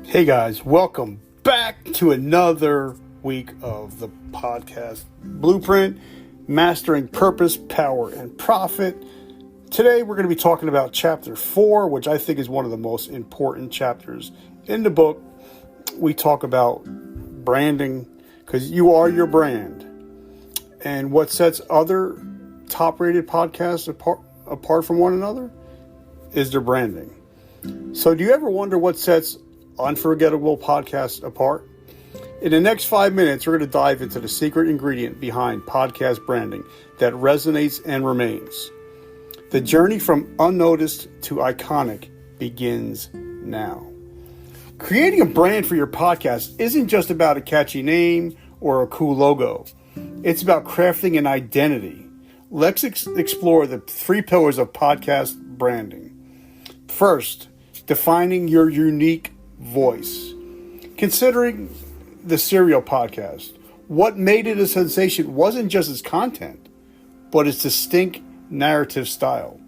Hey guys, welcome back to another week of the podcast Blueprint, Mastering Purpose, Power, and Profit. Today we're going to be talking about chapter 4, which I think is one of the most important chapters in the book. We talk about branding because you are your brand. And what sets other top-rated podcasts apart from one another is their branding. So do you ever wonder what sets unforgettable podcasts apart? In the next 5 minutes, we're going to dive into the secret ingredient behind podcast branding that resonates and remains. The journey from unnoticed to iconic begins now. Creating a brand for your podcast isn't just about a catchy name or a cool logo. It's about crafting an identity. Let's explore the 3 pillars of podcast branding. First, defining your unique voice. Considering the Serial podcast, what made it a sensation wasn't just its content, but its distinct narrative style.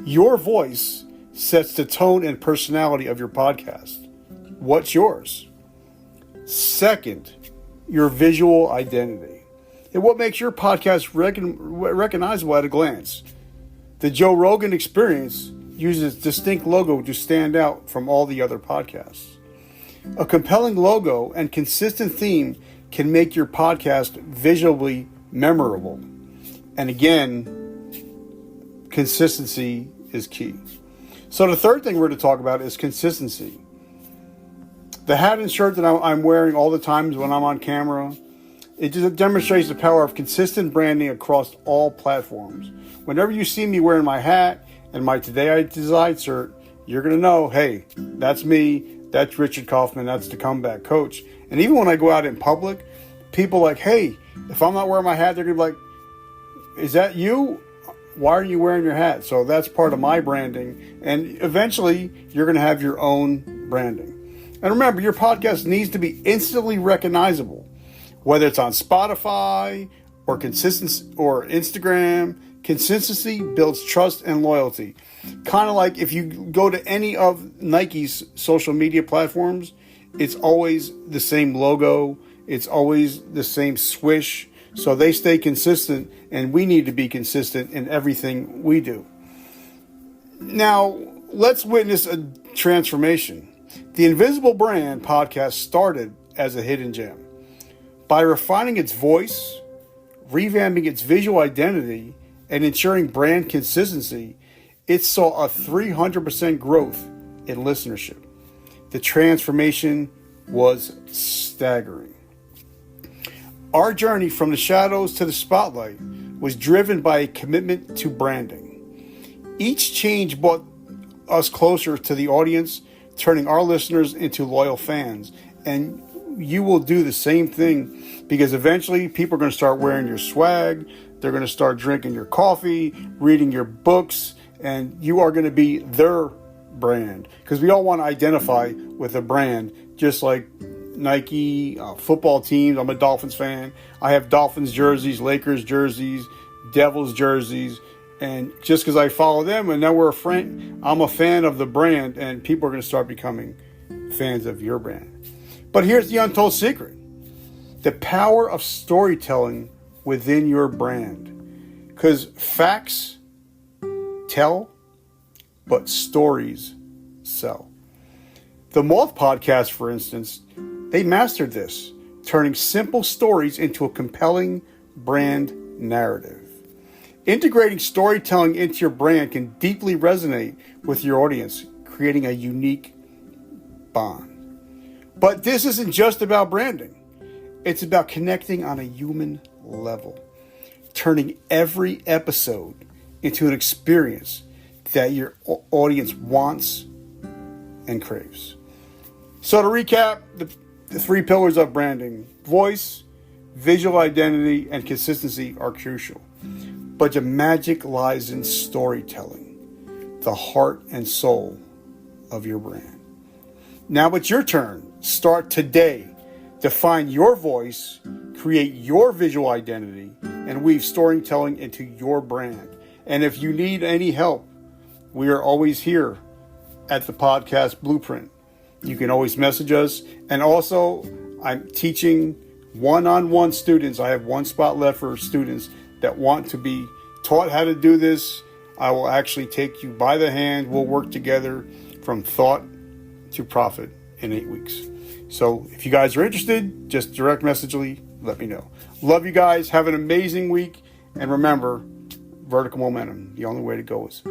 Your voice sets the tone and personality of your podcast. What's yours? Second, your visual identity. And what makes your podcast recognizable at a glance? The Joe Rogan Experience uses its distinct logo to stand out from all the other podcasts. A compelling logo and consistent theme can make your podcast visually memorable. And again, consistency is key. So the third thing we're going to talk about is consistency. The hat and shirt that I'm wearing all the times when I'm on camera, it just demonstrates the power of consistent branding across all platforms. Whenever you see me wearing my hat and my Today I Design shirt, you're going to know, hey, that's me. That's Richard Kaufman. That's the comeback coach. And even when I go out in public, people are like, hey, if I'm not wearing my hat, they're going to be like, is that you? Why are you wearing your hat? So that's part of my branding. And eventually, you're going to have your own branding. And remember, your podcast needs to be instantly recognizable, whether it's on Spotify or Instagram. Consistency builds trust and loyalty. Kind of like if you go to any of Nike's social media platforms, it's always the same logo. It's always the same swish. So they stay consistent, and we need to be consistent in everything we do. Now, let's witness a transformation. The Invisible Brand podcast started as a hidden gem. By refining its voice, revamping its visual identity, and ensuring brand consistency, it saw a 300% growth in listenership. The transformation was staggering. Our journey from the shadows to the spotlight was driven by a commitment to branding. Each change brought us closer to the audience, turning our listeners into loyal fans. And you will do the same thing because eventually people are going to start wearing your swag. They're going to start drinking your coffee, reading your books, and you are going to be their brand. Because we all want to identify with a brand, just like Nike, football teams. I'm a Dolphins fan. I have Dolphins jerseys, Lakers jerseys, Devils jerseys. And just because I follow them and now we're a friend, I'm a fan of the brand, and people are going to start becoming fans of your brand. But here's the untold secret. The power of storytelling within your brand. Because facts tell, but stories sell. The Moth podcast, for instance, they mastered this, turning simple stories into a compelling brand narrative. Integrating storytelling into your brand can deeply resonate with your audience, creating a unique bond. But this isn't just about branding. It's about connecting on a human level, turning every episode into an experience that your audience wants and craves. So to recap, the 3 pillars of branding: voice, visual identity, and consistency are crucial. But the magic lies in storytelling, the heart and soul of your brand. Now it's your turn. Start today. Define your voice, create your visual identity, and weave storytelling into your brand. And if you need any help, we are always here at the Podcast Blueprint. you can always message us. And also, I'm teaching one-on-one students. I have one spot left for students that want to be taught how to do this. I will actually take you by the hand. We'll work together from thought to profit in 8 weeks. So if you guys are interested, just direct message me, let me know. Love you guys. Have an amazing week. And remember, vertical momentum. The only way to go is